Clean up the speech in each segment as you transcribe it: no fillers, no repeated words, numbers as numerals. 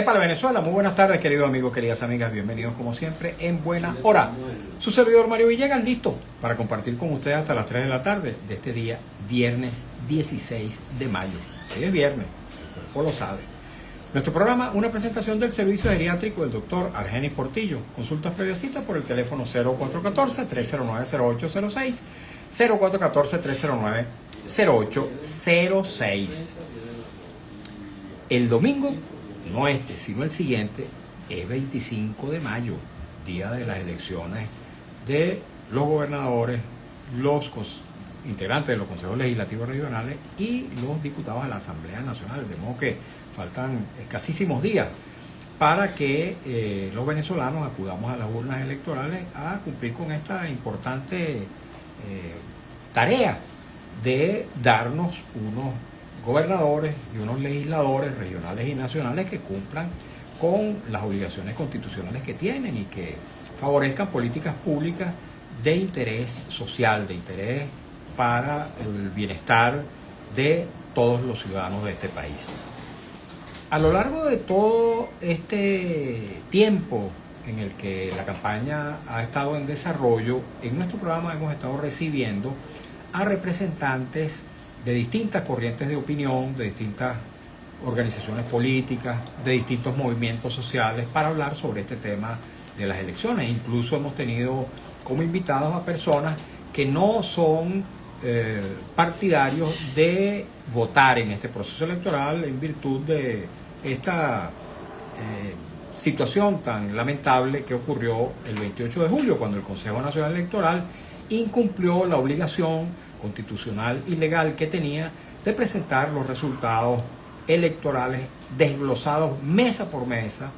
Para Venezuela, muy buenas tardes, queridos amigos, queridas amigas, bienvenidos como siempre en Buena Hora. Su servidor Mario Villegas, listo para compartir con ustedes hasta las 3 de la tarde de este día, viernes 16 de mayo. Hoy es viernes, el cuerpo lo sabe. Nuestro programa, una presentación del servicio geriátrico del doctor Argenis Portillo. Consultas previas citas por el teléfono 0414-309-0806, 0414-309-0806. El domingo, no este, sino el siguiente, es 25 de mayo, día de las elecciones de los gobernadores, los integrantes de los consejos legislativos regionales y los diputados a la Asamblea Nacional. De modo que faltan escasísimos días para que los venezolanos acudamos a las urnas electorales a cumplir con esta importante tarea de darnos unos gobernadores y unos legisladores regionales y nacionales que cumplan con las obligaciones constitucionales que tienen y que favorezcan políticas públicas de interés social, de interés para el bienestar de todos los ciudadanos de este país. A lo largo de todo este tiempo en el que la campaña ha estado en desarrollo, en nuestro programa hemos estado recibiendo a representantes de distintas corrientes de opinión, de distintas organizaciones políticas, de distintos movimientos sociales para hablar sobre este tema de las elecciones. Incluso hemos tenido como invitados a personas que no son partidarios de votar en este proceso electoral en virtud de esta situación tan lamentable que ocurrió el 28 de julio, cuando el Consejo Nacional Electoral incumplió la obligación constitucional y legal que tenía de presentar los resultados electorales desglosados mesa por mesa,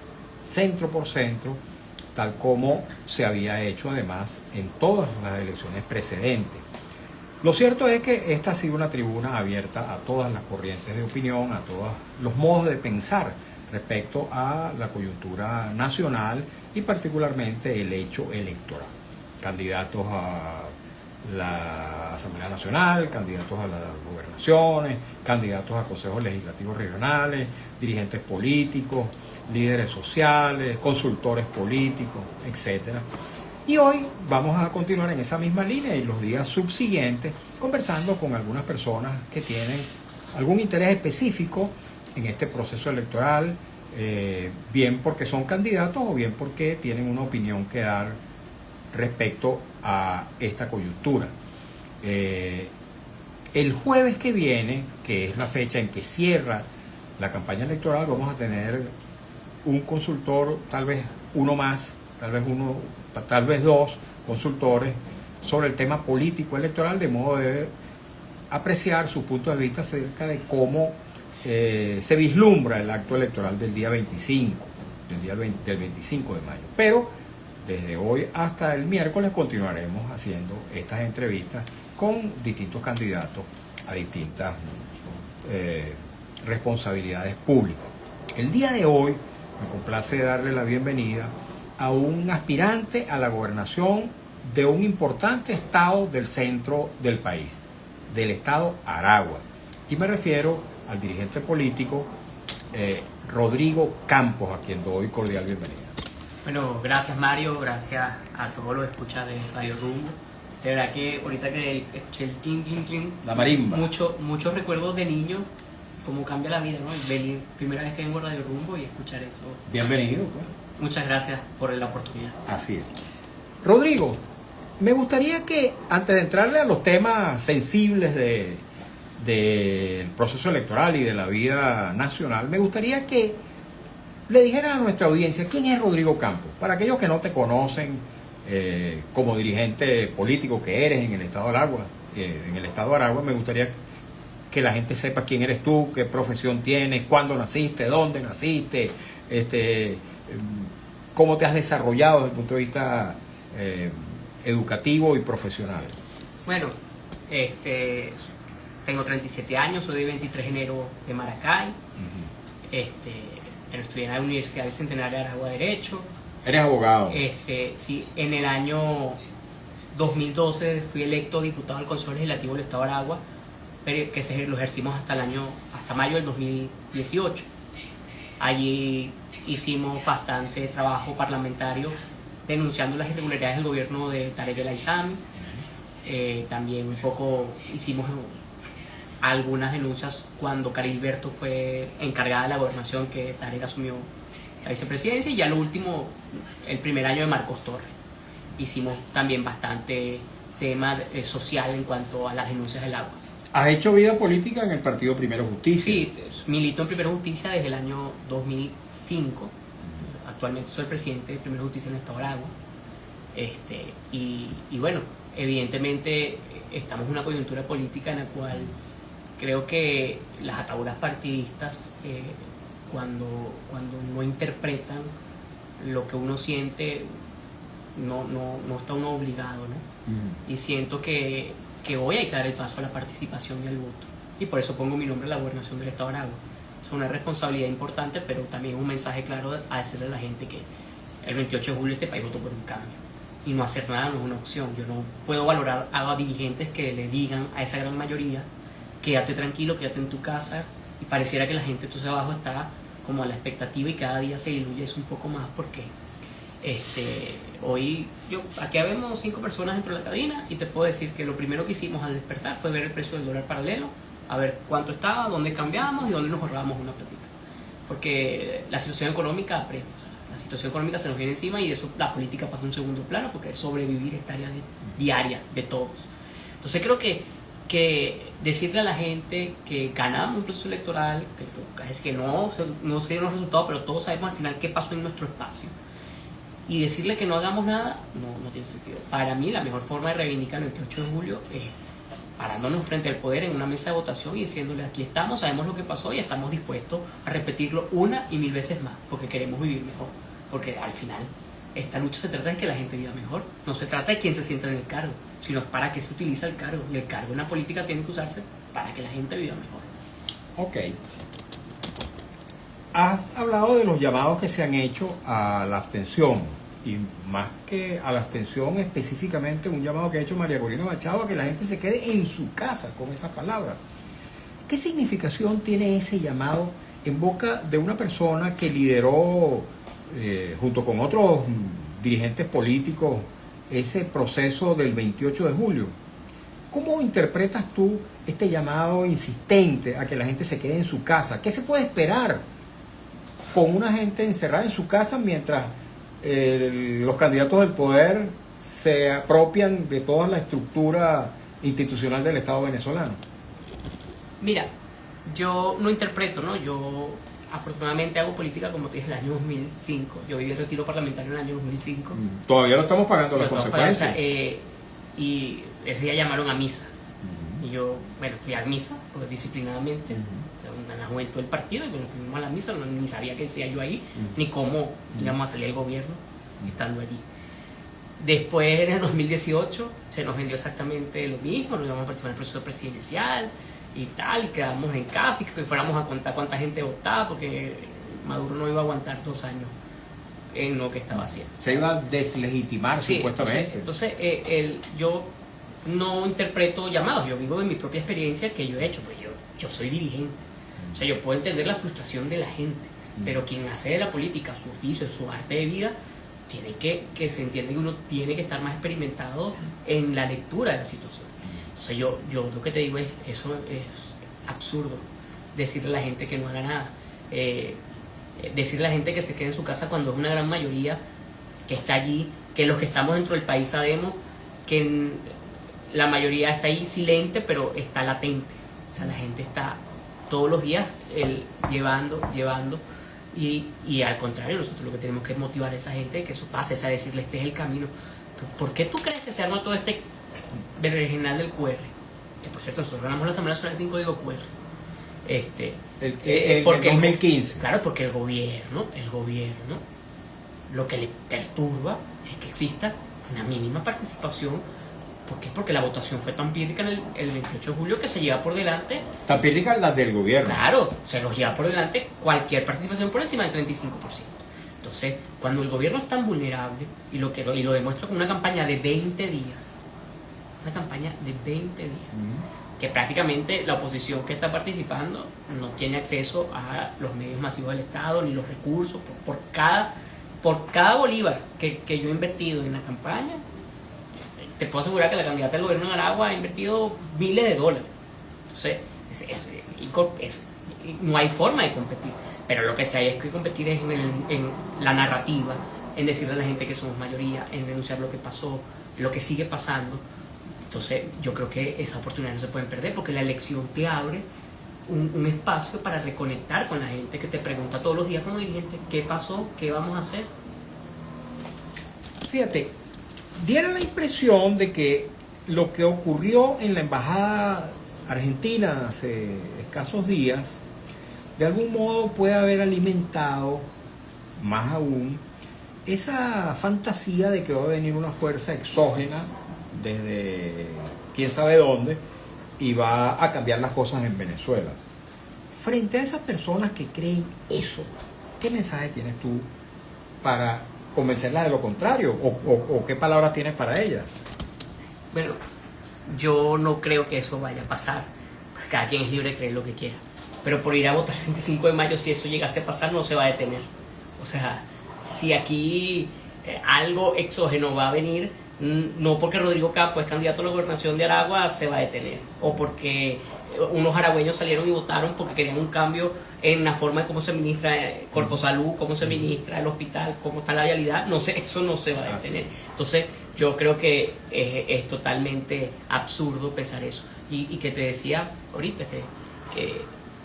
centro por centro, tal como se había hecho además en todas las elecciones precedentes. Lo cierto es que esta ha sido una tribuna abierta a todas las corrientes de opinión, a todos los modos de pensar respecto a la coyuntura nacional y particularmente el hecho electoral. Candidatos a la Asamblea Nacional, candidatos a las gobernaciones, candidatos a consejos legislativos regionales, dirigentes políticos, líderes sociales, consultores políticos, etc. Y hoy vamos a continuar en esa misma línea y los días subsiguientes conversando con algunas personas que tienen algún interés específico en este proceso electoral, bien porque son candidatos o bien porque tienen una opinión que dar respecto a esta coyuntura. El jueves que viene, que es la fecha en que cierra la campaña electoral, vamos a tener un consultor, tal vez uno más, tal vez dos consultores sobre el tema político electoral, de modo de apreciar su punto de vista acerca de cómo se vislumbra el acto electoral del día 25, del 25 de mayo. Pero desde hoy hasta el miércoles continuaremos haciendo estas entrevistas con distintos candidatos a distintas responsabilidades públicas. El día de hoy me complace darle la bienvenida a un aspirante a la gobernación de un importante estado del centro del país, del estado Aragua. Y me refiero al dirigente político Rodrigo Campos, a quien doy cordial bienvenida. Bueno, gracias Mario, gracias a todos los escuchas de Radio Rumbo. De verdad que ahorita que escuché el clink, clink, clink, la marimba, muchos recuerdos de niño, cómo cambia la vida, ¿no? Venir, primera vez que vengo a Radio Rumbo y escuchar eso. Bienvenido, pues. Muchas gracias por la oportunidad. Así es. Rodrigo, me gustaría que antes de entrarle a los temas sensibles del proceso electoral y de la vida nacional, me gustaría que le dijera a nuestra audiencia quién es Rodrigo Campos, para aquellos que no te conocen como dirigente político que eres en el estado de Aragua, me gustaría que la gente sepa quién eres tú, qué profesión tienes, cuándo naciste, dónde naciste, cómo te has desarrollado desde el punto de vista educativo y profesional. Bueno, tengo 37 años, soy de 23 de enero de Maracay. Estudié en la Universidad Bicentenaria de Aragua Derecho. ¿Eres abogado? Sí, en el año 2012 fui electo diputado al Consejo Legislativo del Estado de Aragua, que lo ejercimos hasta mayo del 2018. Allí hicimos bastante trabajo parlamentario denunciando las irregularidades del gobierno de Tarek El Aissami. También un poco hicimos algunas denuncias cuando Carilberto fue encargada de la gobernación, que Tarek asumió la vicepresidencia, y ya lo último, el primer año de Marcos Torres. Hicimos también bastante tema social en cuanto a las denuncias del agua. ¿Has hecho vida política en el partido Primero Justicia? Sí, milito en Primero Justicia desde el año 2005. Actualmente soy el presidente de Primero Justicia en el Estado de Aragua. Y bueno, evidentemente estamos en una coyuntura política en la cual creo que las ataduras partidistas, cuando no interpretan lo que uno siente, no está uno obligado, ¿no? Y siento que hoy hay que dar el paso a la participación y al voto. Y por eso pongo mi nombre en la gobernación del Estado de Aragua. Es una responsabilidad importante, pero también es un mensaje claro a decirle a la gente que el 28 de julio este país votó por un cambio. Y no hacer nada no es una opción. Yo no puedo valorar a dirigentes que le digan a esa gran mayoría: quédate tranquilo, quédate en tu casa, y pareciera que la gente entonces abajo está como a la expectativa y cada día se diluye eso un poco más, porque hoy aquí vemos 5 personas dentro de la cabina y te puedo decir que lo primero que hicimos al despertar fue ver el precio del dólar paralelo, a ver cuánto estaba, dónde cambiamos y dónde nos ahorrábamos una plática, porque la situación económica apremia, o sea, la situación económica se nos viene encima y eso la política pasa a un segundo plano, porque sobrevivir es tarea diaria de todos. Entonces creo que decirle a la gente que ganamos un proceso electoral, que es que no se dieron los resultados, pero todos sabemos al final qué pasó en nuestro espacio, y decirle que no hagamos nada, no tiene sentido. Para mí la mejor forma de reivindicar el 28 de julio es parándonos frente al poder en una mesa de votación y diciéndole: aquí estamos, sabemos lo que pasó y estamos dispuestos a repetirlo una y mil veces más, porque queremos vivir mejor. Porque al final esta lucha se trata de que la gente viva mejor, no se trata de quién se sienta en el cargo, sino para qué se utiliza el cargo, y el cargo en la política tiene que usarse para que la gente viva mejor. Ok. Has hablado de los llamados que se han hecho a la abstención, y más que a la abstención específicamente un llamado que ha hecho María Corina Machado a que la gente se quede en su casa con esas palabras. ¿Qué significación tiene ese llamado en boca de una persona que lideró junto con otros dirigentes políticos ese proceso del 28 de julio? ¿Cómo interpretas tú este llamado insistente a que la gente se quede en su casa? ¿Qué se puede esperar con una gente encerrada en su casa mientras los candidatos del poder se apropian de toda la estructura institucional del Estado venezolano? Mira, yo no interpreto, ¿no? Yo afortunadamente hago política, como te dije, en el año 2005. Yo viví el retiro parlamentario en el año 2005. Todavía no estamos pagando las consecuencias. Y ese día llamaron a misa. Y yo, bueno, fui a misa, pues disciplinadamente, en la juventud del partido, y cuando fuimos a la misa, ni sabía qué decía yo ahí, ni cómo íbamos a salir al gobierno estando allí. Después, en el 2018, se nos vendió exactamente lo mismo: nos íbamos a participar en el proceso presidencial y tal, y quedamos en casa, y que fuéramos a contar cuánta gente votaba, porque Maduro no iba a aguantar 2 años en lo que estaba haciendo. Se iba a deslegitimar, sí, supuestamente. Entonces yo no interpreto llamados, yo vivo de mi propia experiencia que yo he hecho, pues yo soy dirigente. O sea, yo puedo entender la frustración de la gente, pero quien hace de la política su oficio, su arte de vida, tiene que se entiende que uno tiene que estar más experimentado en la lectura de la situación. Entonces yo lo que te digo es, eso es absurdo, decirle a la gente que no haga nada, decirle a la gente que se quede en su casa cuando es una gran mayoría que está allí, que los que estamos dentro del país sabemos que la mayoría está ahí silente, pero está latente. O sea, la gente está todos los días llevando, y al contrario, nosotros lo que tenemos que motivar a esa gente que eso pase, es a decirle: este es el camino. ¿Por qué tú crees que se arma todo este regional del QR? Que por cierto, nosotros ganamos la Asamblea Nacional sin código QR. Porque 2015. Claro, porque el gobierno, lo que le perturba es que exista una mínima participación. ¿Por qué? Porque la votación fue tan pírrica en el 28 de julio que se lleva por delante. Tan pírrica la del gobierno. Claro, se los lleva por delante cualquier participación por encima del 35%. Entonces, cuando el gobierno es tan vulnerable, y lo demuestra con una campaña de 20 días, que prácticamente la oposición que está participando no tiene acceso a los medios masivos del Estado ni los recursos. Por cada bolívar que yo he invertido en la campaña, te puedo asegurar que la candidata del gobierno en Aragua ha invertido miles de dólares. Entonces, no hay forma de competir. Pero lo que sí hay es que competir es en la narrativa, en decirle a la gente que somos mayoría, en denunciar lo que pasó, lo que sigue pasando. Entonces, yo creo que esa oportunidad no se pueden perder, porque la elección te abre un espacio para reconectar con la gente que te pregunta todos los días como dirigente, ¿qué pasó? ¿Qué vamos a hacer? Fíjate, diera la impresión de que lo que ocurrió en la embajada argentina hace escasos días, de algún modo puede haber alimentado más aún esa fantasía de que va a venir una fuerza exógena desde quién sabe dónde y va a cambiar las cosas en Venezuela. Frente a esas personas que creen eso, ¿qué mensaje tienes tú para convencerlas de lo contrario? ¿O qué palabras tienes para ellas? Bueno, yo no creo que eso vaya a pasar. Cada quien es libre de creer lo que quiera. Pero por ir a votar el 25 de mayo, si eso llegase a pasar, no se va a detener. O sea, si aquí algo exógeno va a venir, no porque Rodrigo Campo es candidato a la gobernación de Aragua se va a detener, o porque unos aragüeños salieron y votaron porque querían un cambio en la forma de cómo se administra Corpo Salud, cómo se administra el hospital, cómo está la vialidad, no sé, eso no se va a detener. Entonces yo creo que es totalmente absurdo pensar eso. Y que te decía ahorita que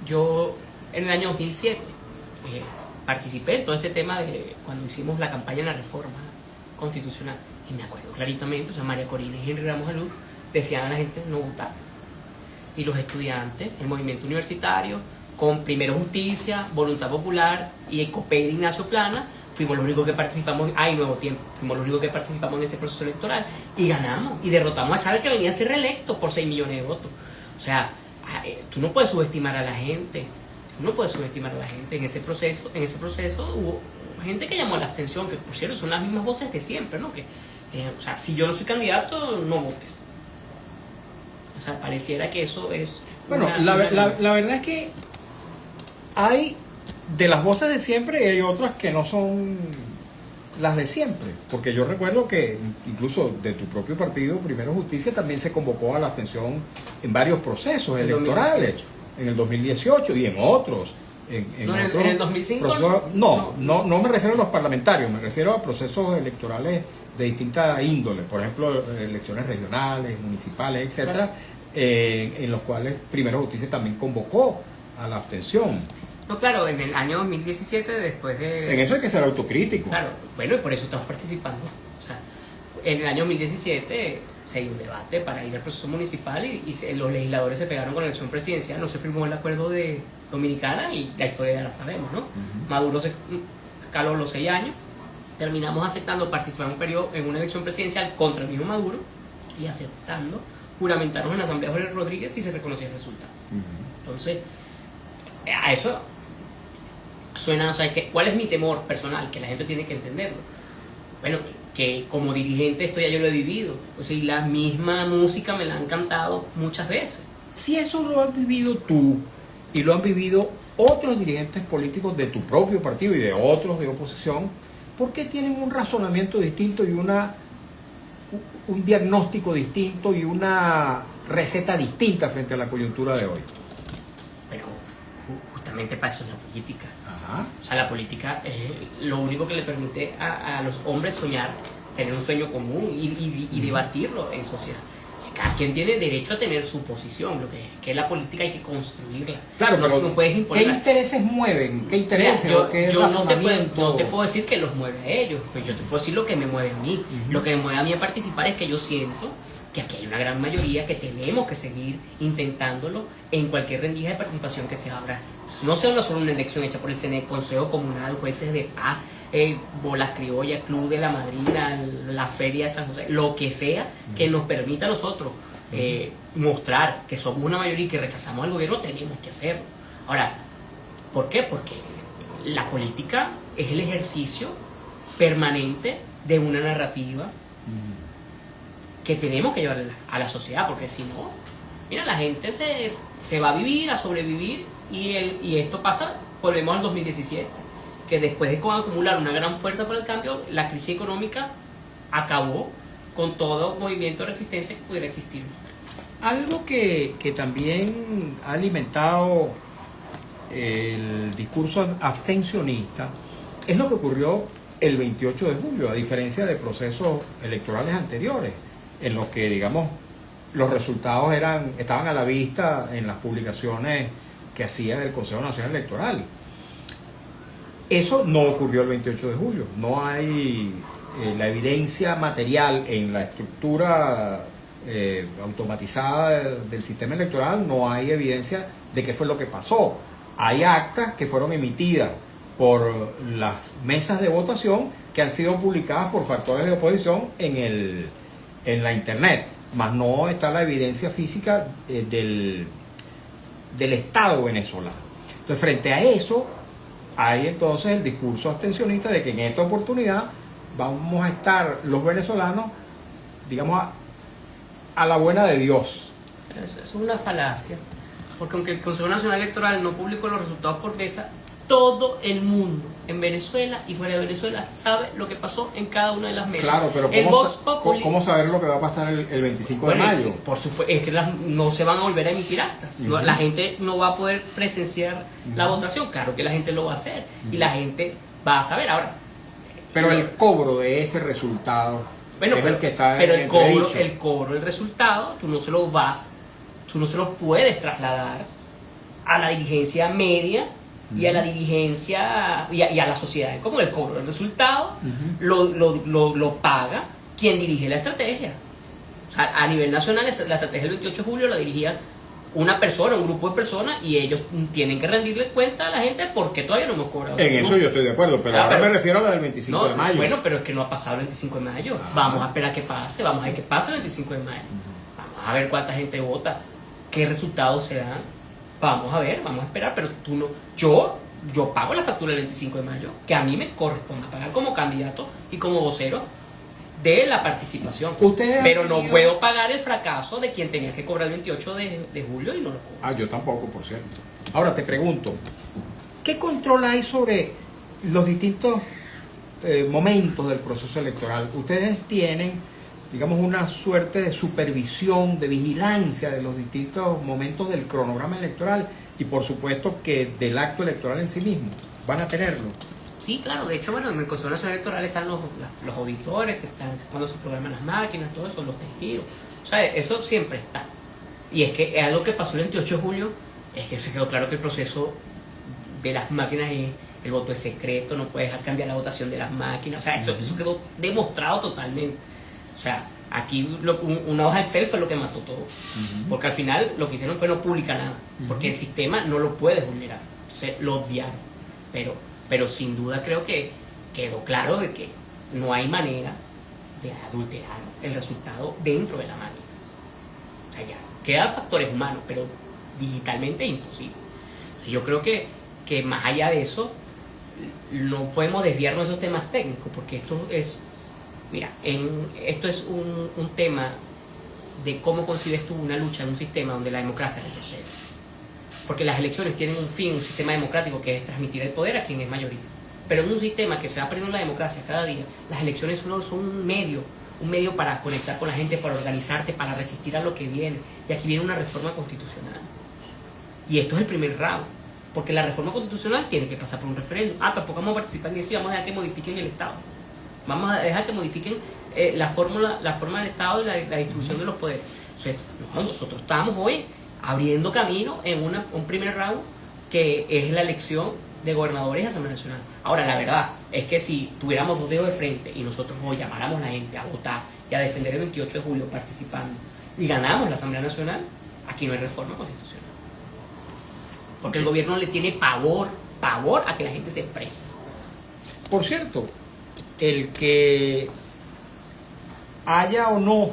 yo en el año 2007 participé en todo este tema de cuando hicimos la campaña en la reforma constitucional. Y me acuerdo claritamente, o sea, María Corina y Henry Ramos Alud decían a la gente no votar. Y los estudiantes, el movimiento universitario, con Primero Justicia, Voluntad Popular y Ecopey de Ignacio Plana, fuimos los únicos que participamos, Nuevo Tiempo, fuimos los únicos que participamos en ese proceso electoral y ganamos. Y derrotamos a Chávez, que venía a ser reelecto por 6 millones de votos. O sea, tú no puedes subestimar a la gente. No puedes subestimar a la gente. En ese proceso hubo gente que llamó a la abstención, que por cierto son las mismas voces de siempre, ¿no? Que, o sea, si yo no soy candidato, no votes. O sea, pareciera que eso es... Bueno, la verdad es que hay de las voces de siempre y hay otras que no son las de siempre. Porque yo recuerdo que incluso de tu propio partido, Primero Justicia, también se convocó a la abstención en varios procesos electorales. 2018. En el 2018 y en otros. En el 2005 no me refiero a los parlamentarios, me refiero a procesos electorales de distinta índole, por ejemplo elecciones regionales, municipales, etcétera, en los cuales Primero Justicia también convocó a la abstención. No, claro, en el año 2017 después de... En eso hay que ser autocrítico. Claro, bueno, y por eso estamos participando. O sea, en el año 2017 se dio un debate para ir al proceso municipal y los legisladores se pegaron con la elección presidencial, no se firmó el acuerdo de Dominicana y la historia ya la sabemos, ¿no? Maduro se caló los 6 años, terminamos aceptando participar en una elección presidencial contra el mismo Maduro y aceptando juramentarnos en la Asamblea Jorge Rodríguez si se reconocía el resultado. Entonces, a eso suena, o sea, ¿cuál es mi temor personal? Que la gente tiene que entenderlo. Bueno, que como dirigente esto ya yo lo he vivido, o sea, y la misma música me la han cantado muchas veces. Si eso lo has vivido tú y lo han vivido otros dirigentes políticos de tu propio partido y de otros de oposición, ¿por qué tienen un razonamiento distinto y un diagnóstico distinto y una receta distinta frente a la coyuntura de hoy? Bueno, justamente para eso es la política. Ajá. O sea, la política es lo único que le permite a los hombres soñar, tener un sueño común y debatirlo en sociedad. Cada quien tiene derecho a tener su posición, lo que es la política hay que construirla. Claro, no, pero no puedes imponer. ¿qué intereses mueven? ¿Qué intereses? Mira, ¿Qué yo razonamiento? no te puedo decir que los mueve a ellos, pues yo te puedo decir lo que me mueve a mí. Lo que me mueve a mí a participar es que yo siento que aquí hay una gran mayoría que tenemos que seguir intentándolo en cualquier rendija de participación que se abra. No sea solo una elección hecha por el CNE, Consejo Comunal, jueces de paz, Bolas Criollas, Club de la Madrina, la Feria de San José, lo que sea que nos permita a nosotros mostrar que somos una mayoría y que rechazamos al gobierno, tenemos que hacerlo. Ahora, ¿por qué? Porque la política es el ejercicio permanente de una narrativa que tenemos que llevar a la sociedad, porque si no, mira, la gente se va a vivir, a sobrevivir, y esto pasa, volvemos al 2017, que después de acumular una gran fuerza por el cambio, la crisis económica acabó con todo movimiento de resistencia que pudiera existir. Algo que también ha alimentado el discurso abstencionista es lo que ocurrió el 28 de julio, a diferencia de procesos electorales anteriores, en los que, digamos, los resultados estaban a la vista en las publicaciones que hacía el Consejo Nacional Electoral. Eso no ocurrió el 28 de julio. No hay la evidencia material en la estructura automatizada del sistema electoral, no hay evidencia de qué fue lo que pasó. Hay actas que fueron emitidas por las mesas de votación que han sido publicadas por factores de oposición en la internet, mas no está la evidencia física del Estado venezolano. Entonces, frente a eso, hay entonces el discurso abstencionista de que en esta oportunidad vamos a estar los venezolanos, digamos, a la buena de Dios. Eso es una falacia, porque aunque el Consejo Nacional Electoral no publicó los resultados por mesa, todo el mundo en Venezuela y fuera de Venezuela sabe lo que pasó en cada una de las mesas. Claro, pero ¿cómo saber lo que va a pasar el 25 de mayo? Por supuesto, es que no se van a volver a emitir actas. La gente no va a poder presenciar la votación. Claro que la gente lo va a hacer y la gente va a saber. Ahora, pero el cobro de ese resultado, bueno, es el que está pero en el cobro, el resultado, tú no se lo puedes trasladar a la dirigencia media y a la dirigencia y a la sociedad. Como el cobro del resultado lo paga quien dirige la estrategia. O sea, a nivel nacional, la estrategia del 28 de julio la dirigía una persona, un grupo de personas, y ellos tienen que rendirle cuenta a la gente porque todavía no hemos cobrado. En eso yo estoy de acuerdo, pero ahora me refiero a la del 25 de mayo. Bueno, pero es que no ha pasado el 25 de mayo. Vamos a esperar que pase, vamos a ver qué pasa el 25 de mayo. Vamos a ver cuánta gente vota, qué resultados se dan. Vamos a ver, vamos a esperar, pero tú no. Yo pago la factura del 25 de mayo, que a mí me corresponde pagar como candidato y como vocero de la participación. Pero no puedo pagar el fracaso de quien tenía que cobrar el 28 de julio y no lo cobro. Yo tampoco, por cierto. Ahora te pregunto, ¿qué control hay sobre los distintos momentos del proceso electoral? Ustedes tienen, digamos, una suerte de supervisión, de vigilancia de los distintos momentos del cronograma electoral y por supuesto que del acto electoral en sí mismo. ¿Van a tenerlo? Sí, claro. De hecho, bueno, en el Consejo Nacional Electoral están los auditores que están cuando se programan las máquinas, todo eso, los testigos. O sea, eso siempre está. Y es que algo que pasó el 28 de julio es que se quedó claro que el proceso de las máquinas y el voto es secreto, no puedes cambiar la votación de las máquinas. O sea, eso quedó demostrado totalmente. O sea, aquí una hoja Excel fue lo que mató todo. Porque al final lo que hicieron fue no publicar nada. Porque el sistema no lo puede vulnerar. Entonces lo obviaron. Pero sin duda creo que quedó claro de que no hay manera de adulterar el resultado dentro de la máquina. O sea, ya quedan factores humanos, pero digitalmente es imposible. Yo creo que más allá de eso, no podemos desviarnos de esos temas técnicos, porque esto es, esto es un tema de cómo concibes tú una lucha en un sistema donde la democracia retrocede. Porque las elecciones tienen un fin, un sistema democrático que es transmitir el poder a quien es mayoría. Pero en un sistema que se va perdiendo la democracia cada día, las elecciones solo son un medio para conectar con la gente, para organizarte, para resistir a lo que viene. Y aquí viene una reforma constitucional. Y esto es el primer round. Porque la reforma constitucional tiene que pasar por un referéndum. Tampoco vamos a participar en eso y vamos a dejar que modifiquen el Estado. Vamos a dejar que modifiquen la forma del Estado y la distribución de los poderes. O sea, nosotros estamos hoy abriendo camino en un primer round que es la elección de gobernadores y Asamblea Nacional. Ahora, la verdad es que si tuviéramos dos dedos de frente y nosotros hoy llamáramos a la gente a votar y a defender el 28 de julio participando y ganamos la Asamblea Nacional, aquí no hay reforma constitucional. Porque el gobierno le tiene pavor a que la gente se exprese. Por cierto, el que haya o no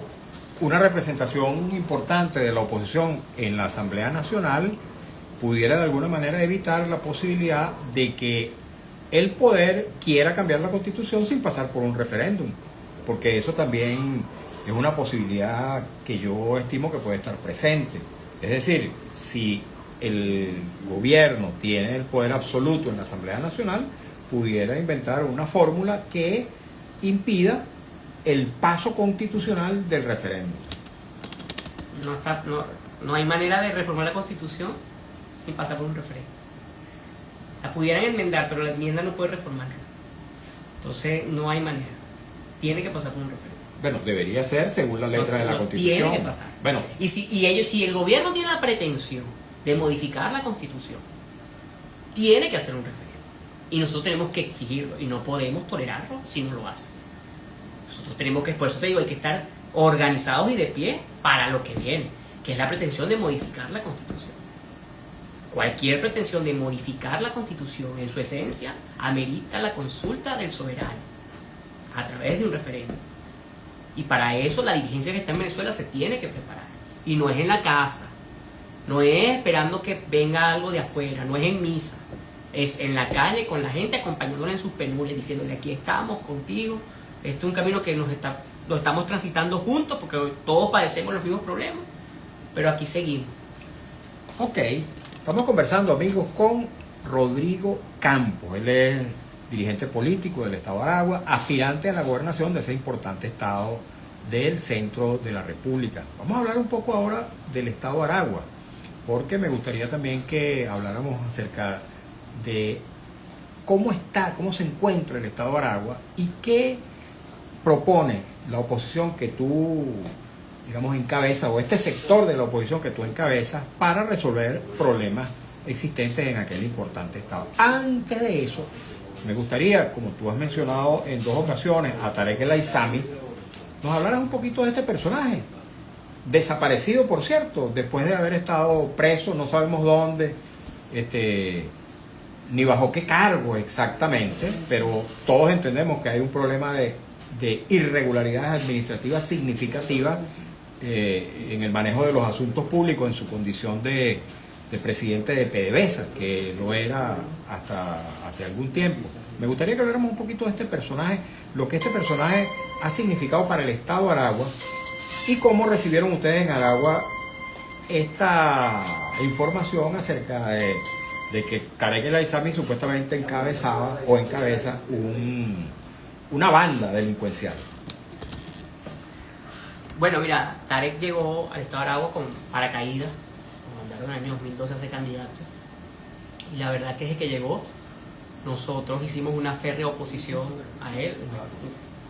una representación importante de la oposición en la Asamblea Nacional pudiera de alguna manera evitar la posibilidad de que el poder quiera cambiar la Constitución sin pasar por un referéndum, porque eso también es una posibilidad que yo estimo que puede estar presente. Es decir, si el gobierno tiene el poder absoluto en la Asamblea Nacional, pudiera inventar una fórmula que impida el paso constitucional del referéndum. No hay manera de reformar la Constitución sin pasar por un referéndum. La pudieran enmendar, pero la enmienda no puede reformarla. Entonces no hay manera. Tiene que pasar por un referéndum. Bueno, debería ser según la letra de la Constitución. Tiene que pasar. Bueno, si el gobierno tiene la pretensión de modificar la Constitución, tiene que hacer un referéndum. Y nosotros tenemos que exigirlo y no podemos tolerarlo si no lo hace. Nosotros tenemos que, por eso te digo, hay que estar organizados y de pie para lo que viene, que es la pretensión de modificar la Constitución. Cualquier pretensión de modificar la Constitución en su esencia amerita la consulta del soberano a través de un referéndum. Y para eso la dirigencia que está en Venezuela se tiene que preparar. Y no es en la casa, no es esperando que venga algo de afuera, no es en misa, es en la calle con la gente acompañándola en sus penurias, diciéndole aquí estamos contigo, este es un camino que lo estamos transitando juntos porque todos padecemos los mismos problemas, pero aquí seguimos. Ok, estamos conversando, amigos, con Rodrigo Campos. Él es dirigente político del Estado de Aragua, aspirante a la gobernación de ese importante estado del centro de la República. Vamos a hablar un poco ahora del Estado de Aragua, porque me gustaría también que habláramos acerca de cómo se encuentra el Estado de Aragua y qué propone la oposición que tú, digamos, encabezas, o este sector de la oposición que tú encabezas, para resolver problemas existentes en aquel importante estado. Antes de eso, me gustaría, como tú has mencionado en 2 ocasiones, a Tarek El Aissami, nos hablaras un poquito de este personaje, desaparecido, por cierto, después de haber estado preso, no sabemos dónde, ni bajo qué cargo exactamente, pero todos entendemos que hay un problema de irregularidades administrativas significativas en el manejo de los asuntos públicos en su condición de presidente de PDVSA, que lo era hasta hace algún tiempo. Me gustaría que habláramos un poquito de este personaje, lo que este personaje ha significado para el Estado de Aragua y cómo recibieron ustedes en Aragua esta información acerca de que Tarek El Aissami supuestamente encabeza una banda delincuencial. Bueno, mira, Tarek llegó al Estado de Aragua con paracaídas, en el año 2012 a ser candidato, y la verdad que desde que llegó nosotros hicimos una férrea oposición a él,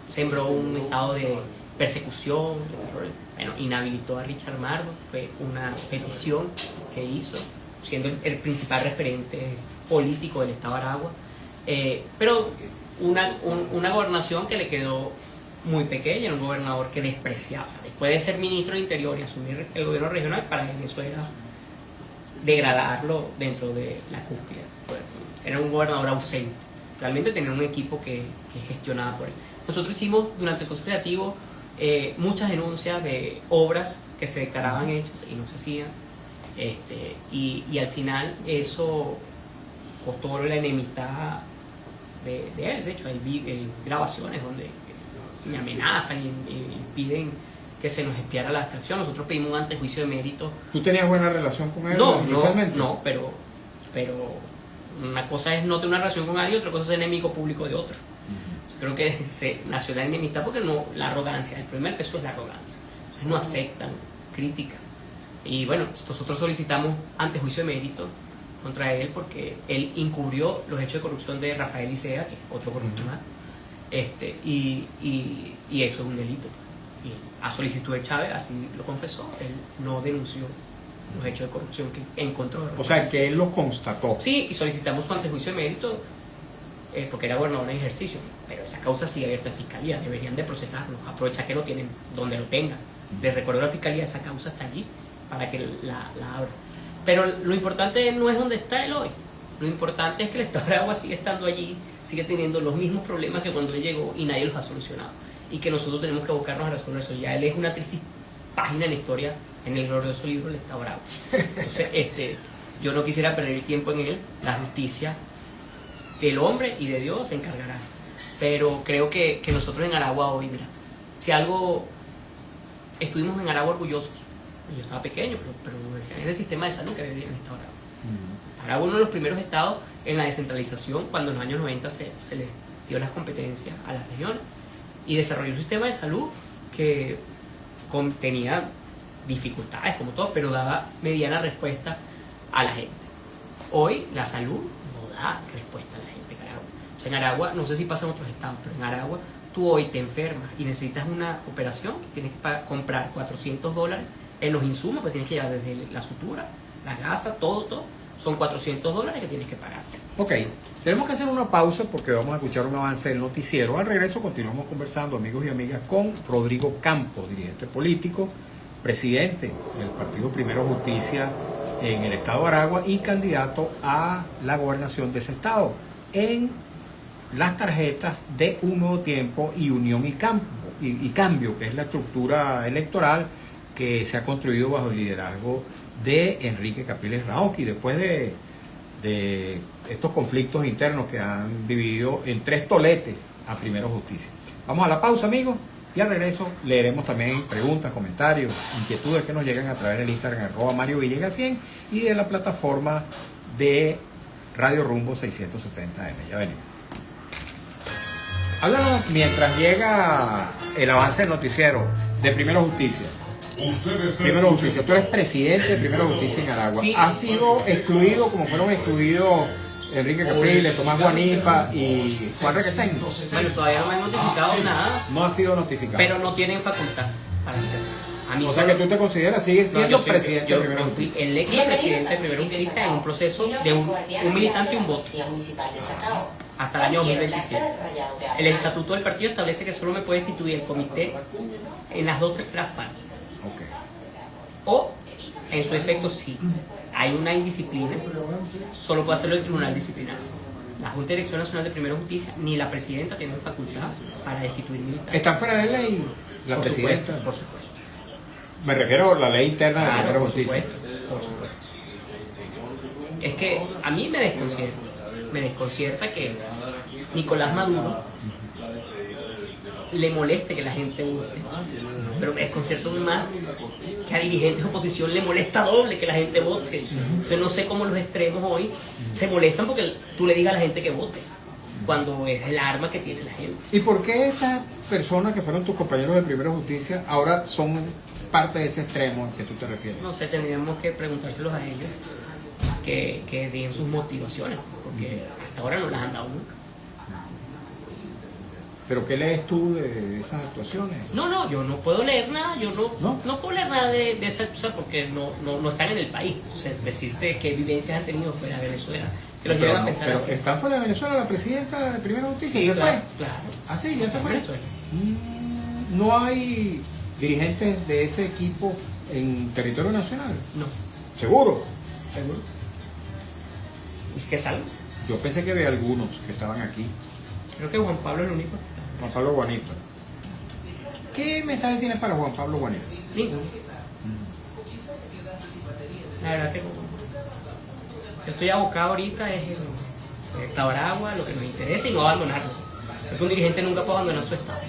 sembró un estado de persecución, bueno, inhabilitó a Richard Mardo, fue una petición que hizo, siendo el principal referente político del Estado de Aragua, pero una gobernación que le quedó muy pequeña, era un gobernador que despreciaba, o sea, después de ser ministro del Interior y asumir el gobierno regional, para él eso era degradarlo dentro de la cúspide. Era un gobernador ausente, realmente tenía un equipo que gestionaba por él. Nosotros hicimos durante el Consejo Legislativo muchas denuncias de obras que se declaraban hechas y no se hacían, y al final eso costó la enemistad de él. De hecho hay grabaciones donde me amenazan y piden que se nos espiara la fracción. Nosotros pedimos un antejuicio de mérito. ¿Tú tenías buena relación con él inicialmente? No, pero una cosa es no tener una relación con alguien, otra cosa es ser enemigo público de otro. Creo que se nació la enemistad porque la arrogancia, el primer peso es la arrogancia. Entonces no aceptan crítica. Y bueno, nosotros solicitamos antejuicio de mérito contra él porque él encubrió los hechos de corrupción de Rafael Icea, que es otro corrupto más, y eso es un delito. Y a solicitud de Chávez, así lo confesó, él no denunció los hechos de corrupción que encontró. O sea, que él lo constató. Sí, y solicitamos su antejuicio de mérito porque era gobernador en ejercicio, pero esa causa sigue abierta en fiscalía, deberían de procesarlo, aprovechar que lo tienen donde lo tengan. Les recuerdo a la fiscalía, esa causa está allí para que la abra. Pero lo importante no es dónde está él hoy, lo importante es que el Estado de Aragua sigue estando allí, sigue teniendo los mismos problemas que cuando él llegó y nadie los ha solucionado, y que nosotros tenemos que abocarnos a resolver eso. Ya él es una triste página en la historia en el glorioso libro del Estado de Aragua. Entonces, yo no quisiera perder el tiempo en él. La justicia del hombre y de Dios se encargará, pero creo que nosotros en Aragua hoy, mira, si algo estuvimos en Aragua orgullosos yo estaba pequeño, pero decían, es el sistema de salud que había en esta Aragua. Aragua uno de los primeros estados en la descentralización, cuando en los años 90 se les dio las competencias a las regiones y desarrolló un sistema de salud que tenía dificultades como todo, pero daba mediana respuesta a la gente. Hoy la salud no da respuesta a la gente en Aragua. O sea, en Aragua, no sé si pasa en otros estados, pero en Aragua tú hoy te enfermas y necesitas una operación y tienes que comprar $400 en los insumos que tienes que llevar desde la sutura, la gasa, todo. Son $400 que tienes que pagar. Ok, tenemos que hacer una pausa porque vamos a escuchar un avance del noticiero. Al regreso continuamos conversando, amigos y amigas, con Rodrigo Campos, dirigente político, presidente del Partido Primero Justicia en el estado de Aragua y candidato a la gobernación de ese estado en las tarjetas de Un Nuevo Tiempo y Unión y Cambio, que es la estructura electoral que se ha construido bajo el liderazgo de Enrique Capriles Raoqui, después de estos conflictos internos que han dividido en 3 toletes a Primero Justicia. Vamos a la pausa, amigos, y al regreso leeremos también preguntas, comentarios, inquietudes que nos llegan a través del Instagram @MarioVillegas100 y de la plataforma de Radio Rumbo 670M. Ya venimos. Háblanos mientras llega el avance del noticiero de Primero Justicia. Primero Justicia, tú eres presidente de Primero Justicia en Aragua. Sí. ¿Has sido excluido como fueron excluidos Enrique Capriles, Tomás Guanipa y Juan Requesén? Bueno, todavía no me han notificado nada, No ha sido notificado. pero no tienen facultad para hacerlo. A mí O sea solo- que tú te consideras, sigues siendo presidente yo de Primero fui Justicia. electo presidente de Primero Justicia en un proceso de un militante y un voto hasta el año 2027. El estatuto del partido establece que solo me puede instituir el comité en las 2/3 partes. Ok. O, en su efecto, si hay una indisciplina, solo puede hacerlo el tribunal disciplinario. La Junta de Dirección Nacional de Primera Justicia ni la presidenta tienen facultad para destituir militares. ¿Están fuera de ley la Por presidenta? supuesto, por supuesto. Me refiero a la ley interna de Claro, Primero por Justicia. supuesto, por supuesto. Es que a mí me desconcierta que Nicolás Maduro le moleste que la gente vote, pero me desconcierta aún más que a dirigentes de oposición le molesta doble que la gente vote. Entonces no sé cómo los extremos hoy se molestan porque tú le digas a la gente que vote, cuando es el arma que tiene la gente. ¿Y por qué estas personas que fueron tus compañeros de Primera Justicia ahora son parte de ese extremo al que tú te refieres? No sé, tendríamos que preguntárselos a ellos que den sus motivaciones, porque hasta ahora no las han dado nunca. ¿Pero qué lees tú de esas actuaciones? No, yo no puedo leer nada, yo ¿No? no puedo leer nada de esa cosa porque no están en el país. O sea, decirte qué vivencias han tenido fuera de Venezuela, que los llevan a pensar pero así. ¿están fuera de Venezuela la presidenta de Primera Justicia? Sí, ¿Se claro, fue? claro. ¿Ah, sí? ¿Ya se fue? Venezuela. ¿No hay dirigentes de ese equipo en territorio nacional? No, ¿Seguro? seguro. ¿Es que es algo? Yo pensé que había algunos que estaban aquí. Creo que Juan Pablo es el único. Juan Pablo Guanipa. ¿Qué mensaje tienes para Juan Pablo Guanipa? Ninguno. La verdad que yo estoy abocado ahorita es en el estado de Aragua, lo que nos interesa y no abandonarlo. Porque un dirigente nunca puede abandonar su estado.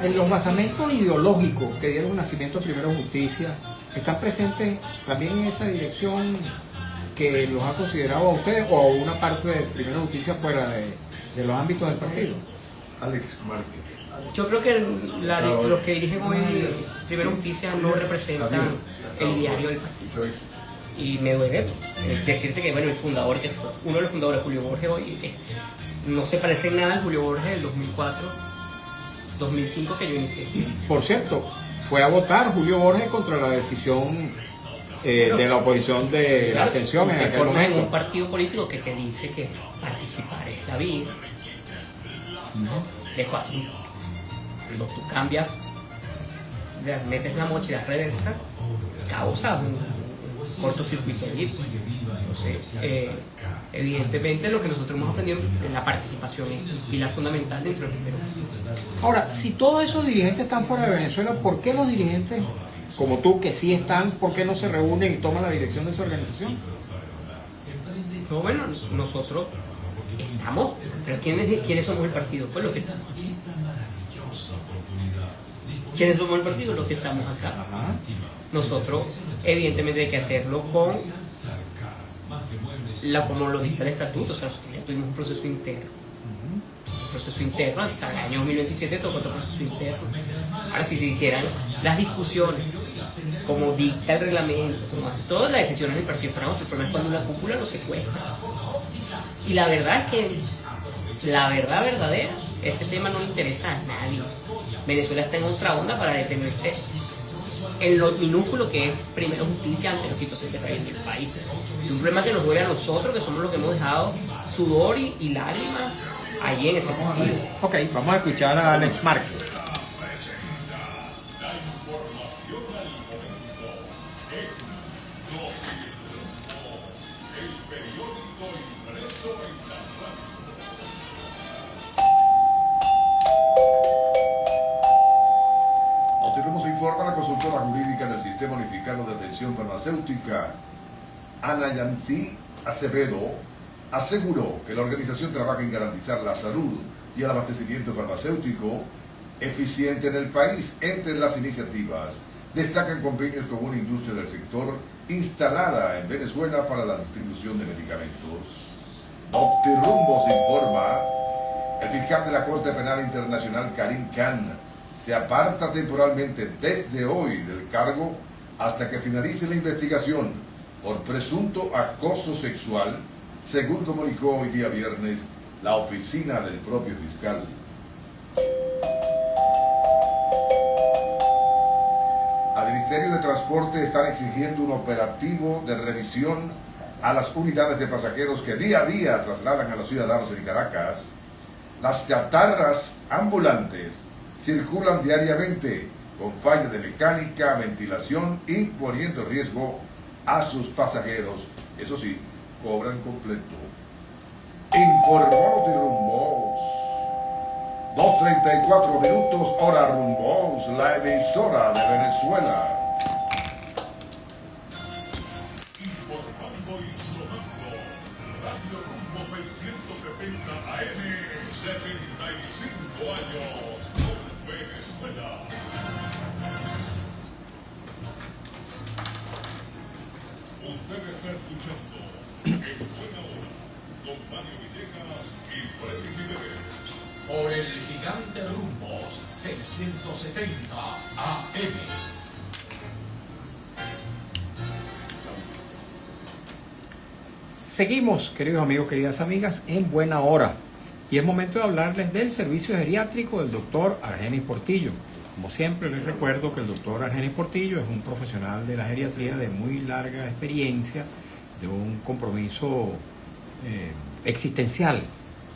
En los basamentos ideológicos que dieron nacimiento a Primero Justicia, ¿están presentes también en esa dirección que los ha considerado a ustedes o a una parte de Primero Justicia fuera de los ámbitos del partido? Alex Márquez. Yo creo que los que dirigen hoy Primero Justicia no representan el diario del partido. Y me duele decirte que bueno, el fundador, uno de los fundadores, Julio Borges, hoy no se parece en nada al Julio Borges del 2004, 2005 que yo inicié. Por cierto, fue a votar Julio Borges contra la decisión de la oposición de la Claro, abstención en te aquel formas en un momento. partido político que te dice que participar es la vida. De ecuación. Cuando tú cambias, metes la mochila reversa, causa un cortocircuito allí. Entonces, evidentemente lo que nosotros hemos aprendido en la participación es un pilar fundamental dentro del primero. Ahora, si todos esos dirigentes están fuera de Venezuela, ¿por qué los dirigentes como tú, que sí están, por qué no se reúnen y toman la dirección de esa organización? No, bueno, nosotros estamos, pero ¿quiénes somos el partido? Pues lo que estamos. ¿Quiénes somos el partido? Los que estamos acá. Ajá. Nosotros, evidentemente, hay que hacerlo con como lo dicta el estatuto. O sea, nosotros ya tuvimos un proceso interno. Un proceso interno, hasta el año 2027 tocó otro proceso interno. Ahora, si se hicieran las discusiones, como dicta el reglamento, como hace todas las decisiones del partido Francia, el problema es cuando una cúpula lo secuestra. Y la verdad es que, la verdad verdadera, ese tema no le interesa a nadie. Venezuela está en otra onda para detenerse en lo minúsculo que es primero justicia ante la situación que trae en el país. Es un problema que nos duele a nosotros, que somos los que hemos dejado sudor y lágrimas allí en ese partido. Ok, vamos a escuchar a Alex Márquez. Notirrumbos informa la consultora jurídica del Sistema Unificado de Atención Farmacéutica, Ana Yancy Acevedo, aseguró que la organización trabaja en garantizar la salud y el abastecimiento farmacéutico eficiente en el país. Entre las iniciativas destacan convenios con una industria del sector instalada en Venezuela para la distribución de medicamentos. Notirrumbos informa, el fiscal de la Corte Penal Internacional, Karim Khan, se aparta temporalmente desde hoy del cargo hasta que finalice la investigación por presunto acoso sexual, según comunicó hoy día viernes la oficina del propio fiscal. Al Ministerio de Transporte están exigiendo un operativo de revisión a las unidades de pasajeros que día a día trasladan a los ciudadanos en Caracas. Las chatarras ambulantes circulan diariamente con falla de mecánica, ventilación y poniendo en riesgo a sus pasajeros. Eso sí, cobran completo. Informó Notirrumbos. 2:34 minutos, hora Rumbos, la emisora de Venezuela. Informando y sonando, Radio Rumbo 670 AM, 75 años con Venezuela. Usted está escuchando En Buena Hora con Mario Villegas y Freddy Jiménez por el Gigante Rumbos 670 AM. Seguimos, queridos amigos, queridas amigas, en Buena Hora. Y es momento de hablarles del servicio geriátrico del doctor Argenis Portillo. Como siempre, les recuerdo que el doctor Argenis Portillo es un profesional de la geriatría de muy larga experiencia, de un compromiso existencial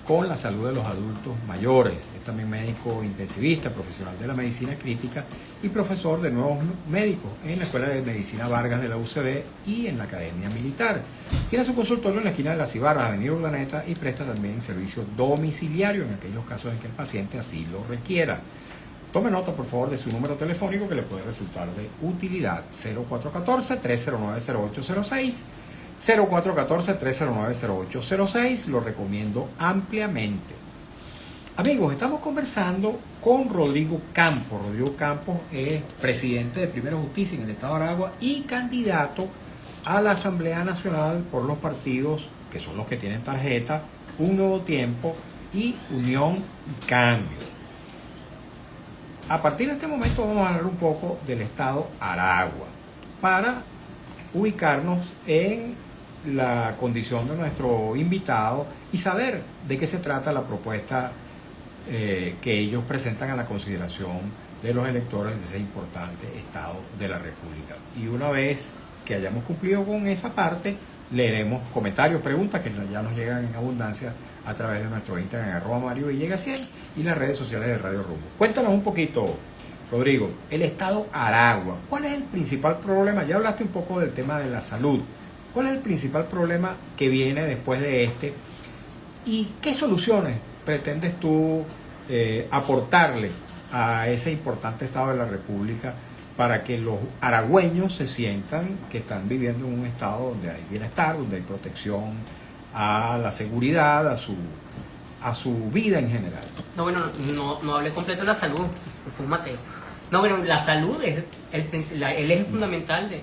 con la salud de los adultos mayores. Es también médico intensivista, profesional de la medicina crítica y profesor de nuevos médicos en la Escuela de Medicina Vargas de la UCB y en la Academia Militar. Tiene su consultorio en la esquina de Las Cibarras, Avenida Urdaneta, y presta también servicio domiciliario en aquellos casos en que el paciente así lo requiera. Tome nota, por favor, de su número telefónico que le puede resultar de utilidad: 0414-309-0806. 0414-309-0806, lo recomiendo ampliamente. Amigos, estamos conversando con Rodrigo Campos. Rodrigo Campos es presidente de Primera Justicia en el Estado de Aragua y candidato a la Asamblea Nacional por los partidos que son los que tienen tarjeta Un Nuevo Tiempo y Unión y Cambio. A partir de este momento vamos a hablar un poco del Estado Aragua para ubicarnos en la condición de nuestro invitado y saber de qué se trata la propuesta que ellos presentan a la consideración de los electores de ese importante Estado de la República. Y una vez que hayamos cumplido con esa parte, leeremos comentarios, preguntas que ya nos llegan en abundancia a través de nuestro Instagram, @MarioVillegas100, y las redes sociales de Radio Rumbo. Cuéntanos un poquito, Rodrigo, el Estado Aragua, ¿cuál es el principal problema? Ya hablaste un poco del tema de la salud. ¿Cuál es el principal problema que viene después de este? ¿Y qué soluciones pretendes tú aportarle a ese importante Estado de la República para que los aragüeños se sientan que están viviendo en un estado donde hay bienestar, donde hay protección a la seguridad, a su vida en general? No, bueno, no hablé completo de la salud, fue un Mateo. No, bueno, la salud es el eje fundamental de